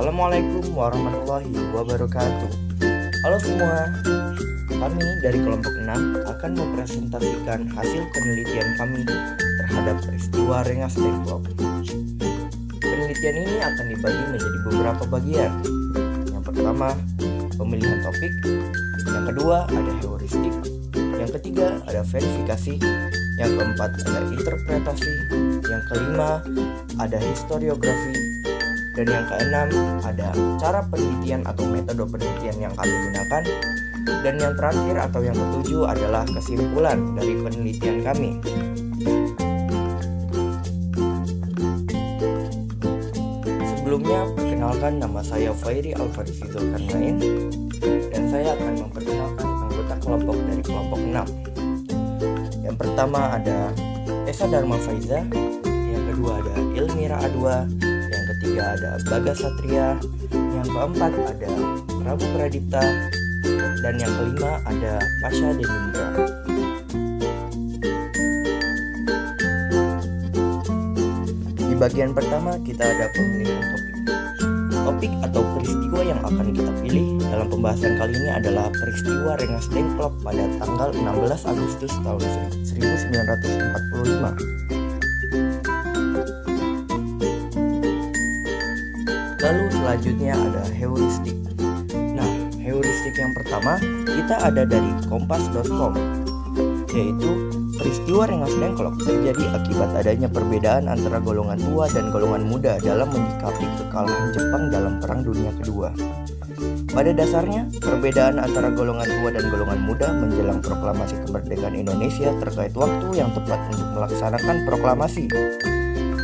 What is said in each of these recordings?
Assalamualaikum warahmatullahi wabarakatuh. Halo semua, kami dari kelompok 6 akan mempresentasikan hasil penelitian kami terhadap peristiwa Rengas Dengklok. Penelitian ini akan dibagi menjadi beberapa bagian. Yang pertama, pemilihan topik. Yang kedua, ada heuristik. Yang ketiga, ada verifikasi. Yang keempat, ada interpretasi. Yang kelima, ada historiografi. Dan yang keenam, ada cara penelitian atau metode penelitian yang kami gunakan. Dan yang terakhir atau yang ketujuh adalah kesimpulan dari penelitian kami. Sebelumnya, perkenalkan, nama saya Fairi Alfarisi Zulkarnain, dan saya akan memperkenalkan anggota kelompok dari kelompok 6. Yang pertama ada Esa Dharma Faiza, yang kedua ada Ilmira Adwa, yang ketiga ada Bagas Satria, yang keempat ada Prabu Pradipta, dan yang kelima ada Pasha Denindra. Di bagian pertama kita ada pemilihan topik. Topik atau peristiwa yang akan kita pilih dalam pembahasan kali ini adalah peristiwa Rengas Dengklok pada tanggal 16 Agustus tahun 1945. Lalu selanjutnya ada heuristik. Nah, heuristik yang pertama kita ada dari kompas.com, yaitu peristiwa Rengas Dengklok terjadi akibat adanya perbedaan antara golongan tua dan golongan muda dalam menyikapi kekalahan Jepang dalam Perang Dunia Kedua. Pada dasarnya, perbedaan antara golongan tua dan golongan muda menjelang proklamasi kemerdekaan Indonesia terkait waktu yang tepat untuk melaksanakan proklamasi.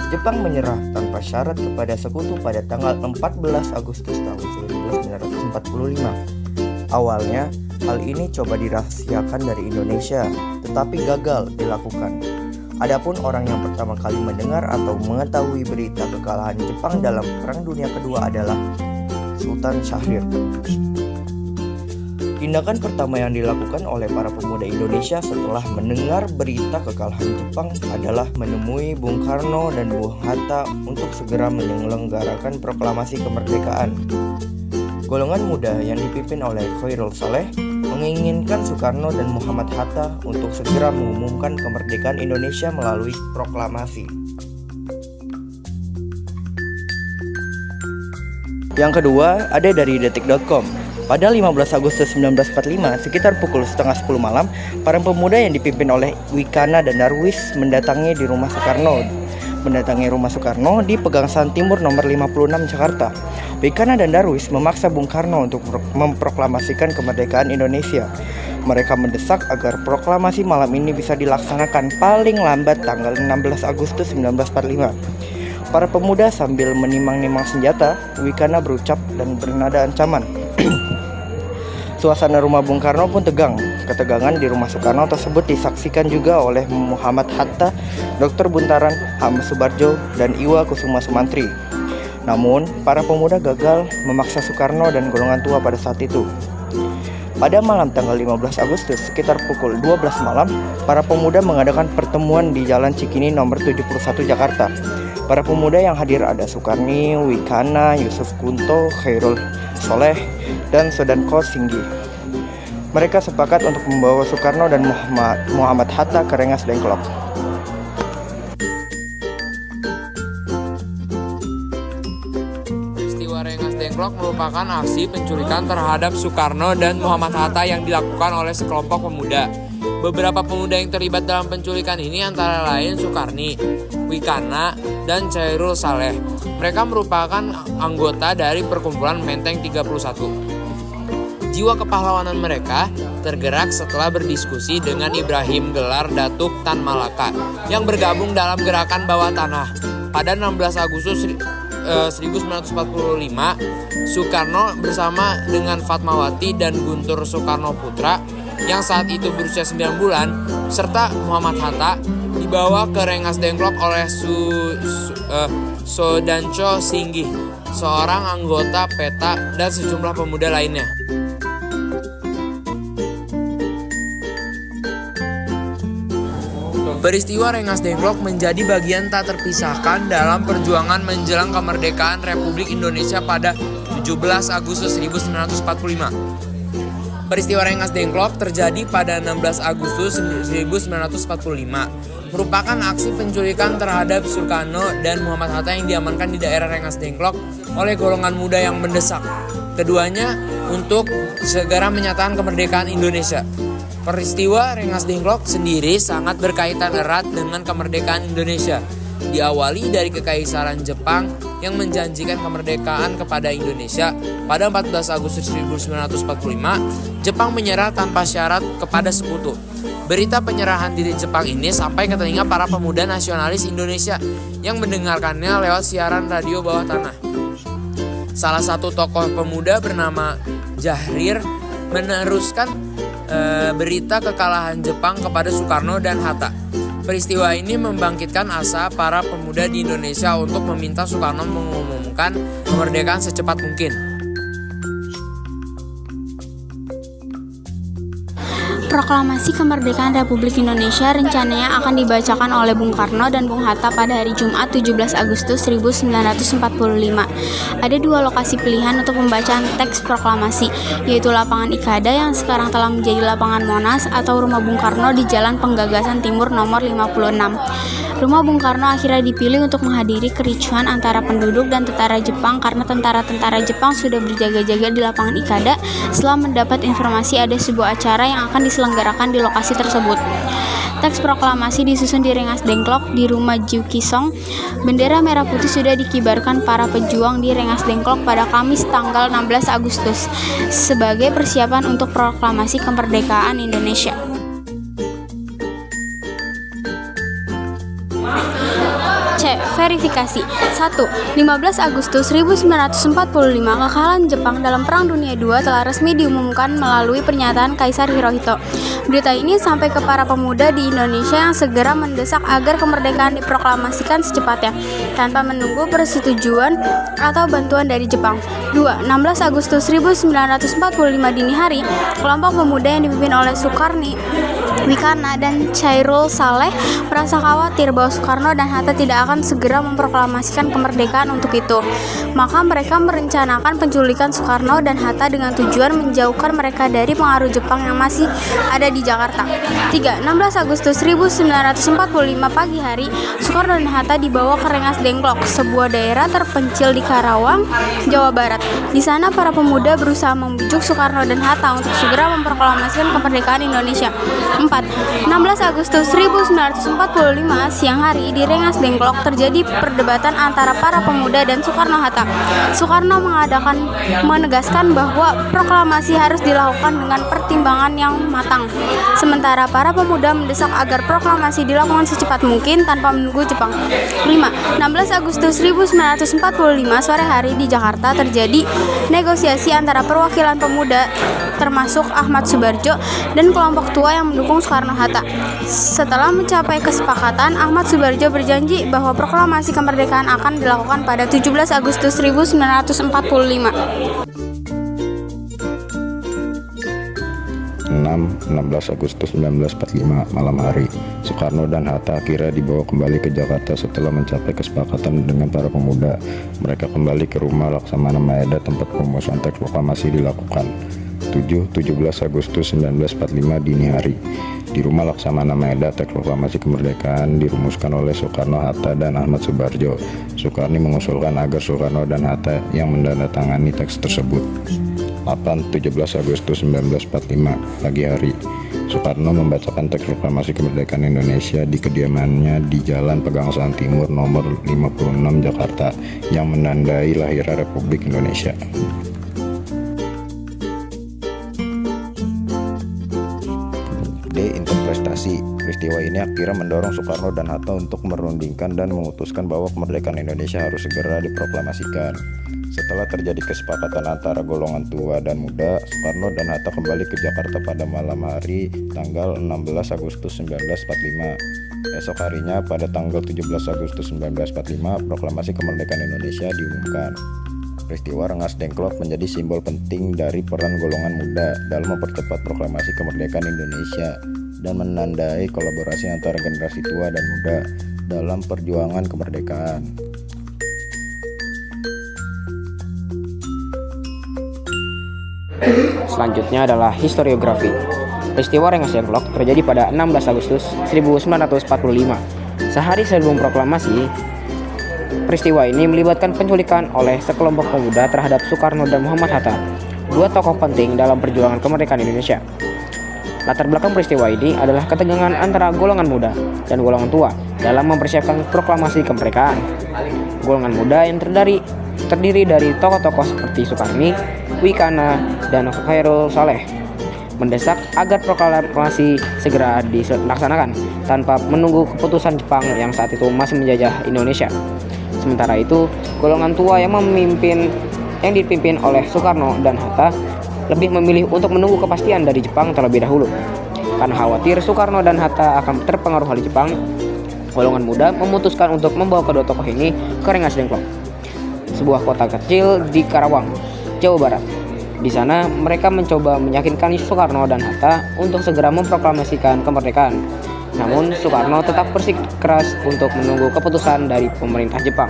Jepang menyerah tanpa syarat kepada sekutu pada tanggal 14 Agustus tahun 1945. Awalnya, hal ini coba dirahasiakan dari Indonesia, tetapi gagal dilakukan. Adapun orang yang pertama kali mendengar atau mengetahui berita kekalahan Jepang dalam Perang Dunia Kedua adalah Sultan Syahrir. Tindakan pertama yang dilakukan oleh para pemuda Indonesia setelah mendengar berita kekalahan Jepang adalah menemui Bung Karno dan Bung Hatta untuk segera menyelenggarakan proklamasi kemerdekaan. Golongan muda yang dipimpin oleh Khairul Saleh menginginkan Soekarno dan Muhammad Hatta untuk segera mengumumkan kemerdekaan Indonesia melalui proklamasi. Yang kedua ada dari detik.com. Pada 15 Agustus 1945, sekitar pukul setengah 10 malam, para pemuda yang dipimpin oleh Wikana dan Darwis mendatangi rumah Soekarno di Pegangsaan Timur nomor 56 Jakarta. Wikana dan Darwis memaksa Bung Karno untuk memproklamasikan kemerdekaan Indonesia. Mereka mendesak agar proklamasi malam ini bisa dilaksanakan paling lambat tanggal 16 Agustus 1945. Para pemuda sambil menimang-nimang senjata, Wikana berucap dan bernada ancaman. Suasana rumah Bung Karno pun tegang. Ketegangan di rumah Soekarno tersebut disaksikan juga oleh Muhammad Hatta, Dr. Buntaran, H.M. Subarjo, dan Iwa Kusuma Sumantri. Namun, para pemuda gagal memaksa Soekarno dan golongan tua pada saat itu. Pada malam tanggal 15 Agustus, sekitar pukul 12 malam, para pemuda mengadakan pertemuan di Jalan Cikini nomor 71 Jakarta. Para pemuda yang hadir ada Sukarni, Wikana, Yusuf Kunto, Khairul Soleh, dan Sodanko Singgi. Mereka sepakat untuk membawa Soekarno dan Muhammad Hatta ke Rengas Dengklok. Peristiwa Rengas Dengklok merupakan aksi penculikan terhadap Soekarno dan Muhammad Hatta yang dilakukan oleh sekelompok pemuda. Beberapa pemuda yang terlibat dalam penculikan ini antara lain Sukarni, Wikana, dan Khairul Saleh. Mereka merupakan anggota dari perkumpulan Menteng 31. Jiwa kepahlawanan mereka tergerak setelah berdiskusi dengan Ibrahim Gelar Datuk Tan Malaka yang bergabung dalam gerakan bawah tanah. Pada 16 Agustus 1945, Soekarno bersama dengan Fatmawati dan Guntur Soekarno Putra yang saat itu berusia 9 bulan serta Muhammad Hatta dibawa ke Rengas Dengklok oleh Sodanco Singgi, seorang anggota PETA dan sejumlah pemuda lainnya. Peristiwa Rengas Dengklok menjadi bagian tak terpisahkan dalam perjuangan menjelang kemerdekaan Republik Indonesia pada 17 Agustus 1945. Peristiwa Rengas Dengklok terjadi pada 16 Agustus 1945, merupakan aksi penculikan terhadap Soekarno dan Muhammad Hatta yang diamankan di daerah Rengas Dengklok oleh golongan muda yang mendesak keduanya untuk segera menyatakan kemerdekaan Indonesia. Peristiwa Rengas Dengklok sendiri sangat berkaitan erat dengan kemerdekaan Indonesia. Diawali dari Kekaisaran Jepang yang menjanjikan kemerdekaan kepada Indonesia pada 14 Agustus 1945, Jepang menyerah tanpa syarat kepada sekutu. Berita penyerahan diri Jepang ini sampai ke telinga para pemuda nasionalis Indonesia yang mendengarkannya lewat siaran radio bawah tanah. Salah satu tokoh pemuda bernama Jahrir meneruskan berita kekalahan Jepang kepada Soekarno dan Hatta. Peristiwa ini membangkitkan asa para pemuda di Indonesia untuk meminta Soekarno mengumumkan kemerdekaan secepat mungkin. Proklamasi Kemerdekaan Republik Indonesia rencananya akan dibacakan oleh Bung Karno dan Bung Hatta pada hari Jumat 17 Agustus 1945. Ada dua lokasi pilihan untuk pembacaan teks proklamasi, yaitu Lapangan Ikada yang sekarang telah menjadi Lapangan Monas atau Rumah Bung Karno di Jalan Penggagasan Timur nomor 56. Rumah Bung Karno akhirnya dipilih untuk menghadiri kericuhan antara penduduk dan tentara Jepang karena tentara-tentara Jepang sudah berjaga-jaga di Lapangan Ikada setelah mendapat informasi ada sebuah acara yang akan diselenggarakan di lokasi tersebut. Teks proklamasi disusun di Rengas Dengklok di rumah Jukisong. Bendera merah putih sudah dikibarkan para pejuang di Rengas Dengklok pada Kamis tanggal 16 Agustus sebagai persiapan untuk proklamasi kemerdekaan Indonesia. C. Verifikasi. 1. 15 Agustus 1945, kekalahan Jepang dalam Perang Dunia II telah resmi diumumkan melalui pernyataan Kaisar Hirohito. Berita ini sampai ke para pemuda di Indonesia yang segera mendesak agar kemerdekaan diproklamasikan secepatnya, tanpa menunggu persetujuan atau bantuan dari Jepang. 2. 16 Agustus 1945 dini hari, kelompok pemuda yang dipimpin oleh Sukarni, Wikarna, dan Chairul Saleh merasa khawatir bahwa Soekarno dan Hatta tidak akan segera memproklamasikan kemerdekaan untuk itu. Maka mereka merencanakan penculikan Soekarno dan Hatta dengan tujuan menjauhkan mereka dari pengaruh Jepang yang masih ada di Jakarta. 3. 16 Agustus 1945 pagi hari, Soekarno dan Hatta dibawa ke Rengas Dengklok, sebuah daerah terpencil di Karawang, Jawa Barat. Di sana para pemuda berusaha membujuk Soekarno dan Hatta untuk segera memproklamasikan kemerdekaan Indonesia. 4. 16 Agustus 1945 siang hari di Rengas Dengklok terjadi perdebatan antara para pemuda dan Soekarno-Hatta. Soekarno menegaskan bahwa proklamasi harus dilakukan dengan pertimbangan yang matang, sementara para pemuda mendesak agar proklamasi dilakukan secepat mungkin tanpa menunggu Jepang. 5. 16 Agustus 1945 sore hari di Jakarta terjadi negosiasi antara perwakilan pemuda termasuk Ahmad Subarjo dan kelompok tua yang mendukung Soekarno-Hatta. Setelah mencapai kesepakatan, Ahmad Subarjo berjanji bahwa proklamasi kemerdekaan akan dilakukan pada 17 Agustus 1945. 16 Agustus 1945 malam hari, Soekarno dan Hatta akhirnya dibawa kembali ke Jakarta setelah mencapai kesepakatan dengan para pemuda. Mereka kembali ke rumah Laksamana Maeda tempat perumusan teks proklamasi dilakukan. 17 Agustus 1945 dini hari, di rumah Laksamana Maeda teks proklamasi kemerdekaan dirumuskan oleh Soekarno, Hatta, dan Ahmad Subarjo. Soekarni mengusulkan agar Soekarno dan Hatta yang menandatangani teks tersebut. 17 Agustus 1945 pagi hari, Soekarno membacakan teks proklamasi kemerdekaan Indonesia di kediamannya di Jalan Pegangsaan Timur nomor 56 Jakarta yang menandai lahirnya Republik Indonesia. Interpretasi peristiwa ini akhirnya mendorong Soekarno dan Hatta untuk merundingkan dan memutuskan bahwa kemerdekaan Indonesia harus segera diproklamasikan. Setelah terjadi kesepakatan antara golongan tua dan muda, Soekarno dan Hatta kembali ke Jakarta pada malam hari tanggal 16 Agustus 1945. Esok harinya pada tanggal 17 Agustus 1945, proklamasi kemerdekaan Indonesia diumumkan. Peristiwa Rengas Dengklok menjadi simbol penting dari peran golongan muda dalam mempercepat proklamasi kemerdekaan Indonesia. dan menandai kolaborasi antara generasi tua dan muda dalam perjuangan kemerdekaan. Selanjutnya adalah historiografi. Peristiwa Rengas Dengklok terjadi pada 16 Agustus 1945. Sehari sebelum proklamasi, peristiwa ini melibatkan penculikan oleh sekelompok pemuda terhadap Soekarno dan Muhammad Hatta, dua tokoh penting dalam perjuangan kemerdekaan Indonesia. Latar belakang peristiwa ini adalah ketegangan antara golongan muda dan golongan tua dalam mempersiapkan proklamasi kemerdekaan. Golongan muda yang terdiri dari tokoh-tokoh seperti Soekarni, Wikana, dan Khairul Saleh mendesak agar proklamasi segera dilaksanakan tanpa menunggu keputusan Jepang yang saat itu masih menjajah Indonesia. Sementara itu, golongan tua yang dipimpin oleh Soekarno dan Hatta lebih memilih untuk menunggu kepastian dari Jepang terlebih dahulu. Karena khawatir Soekarno dan Hatta akan terpengaruh oleh Jepang, golongan muda memutuskan untuk membawa kedua tokoh ini ke Rengas Dengklok, sebuah kota kecil di Karawang, Jawa Barat. Di sana mereka mencoba meyakinkan Soekarno dan Hatta untuk segera memproklamasikan kemerdekaan. Namun Soekarno tetap bersikeras untuk menunggu keputusan dari pemerintah Jepang.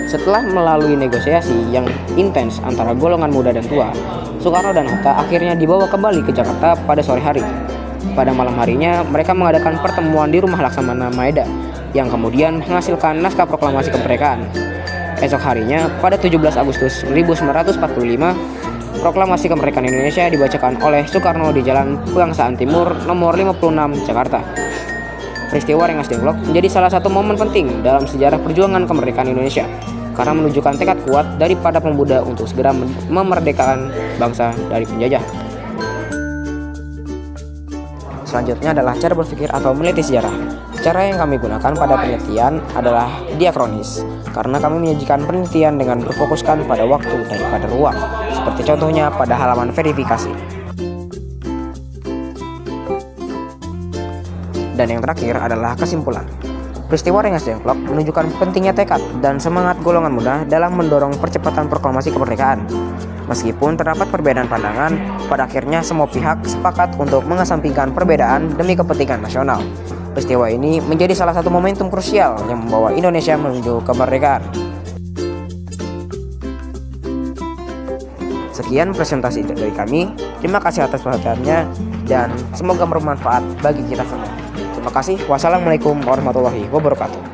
Setelah melalui negosiasi yang intens antara golongan muda dan tua, Soekarno dan Hatta akhirnya dibawa kembali ke Jakarta pada sore hari. Pada malam harinya mereka mengadakan pertemuan di rumah Laksamana Maeda yang kemudian menghasilkan naskah proklamasi kemerdekaan. Esok harinya, pada 17 Agustus 1945, proklamasi kemerdekaan Indonesia dibacakan oleh Soekarno di Jalan Pegangsaan Timur nomor 56, Jakarta. Peristiwa Rengas Dengklok menjadi salah satu momen penting dalam sejarah perjuangan kemerdekaan Indonesia karena menunjukkan tekad kuat daripada pemuda untuk segera memerdekakan bangsa dari penjajah. Selanjutnya adalah cara berpikir atau meneliti sejarah. Cara yang kami gunakan pada penelitian adalah diakronis, karena kami menyajikan penelitian dengan berfokuskan pada waktu daripada ruang, seperti contohnya pada halaman verifikasi. Dan yang terakhir adalah kesimpulan. Peristiwa Rengas Dengklok menunjukkan pentingnya tekad dan semangat golongan muda dalam mendorong percepatan proklamasi kemerdekaan. Meskipun terdapat perbedaan pandangan, pada akhirnya semua pihak sepakat untuk mengesampingkan perbedaan demi kepentingan nasional. Peristiwa ini menjadi salah satu momentum krusial yang membawa Indonesia menuju kemerdekaan. Sekian presentasi dari kami. Terima kasih atas perhatiannya dan semoga bermanfaat bagi kita semua. Terima kasih. Wassalamualaikum warahmatullahi wabarakatuh.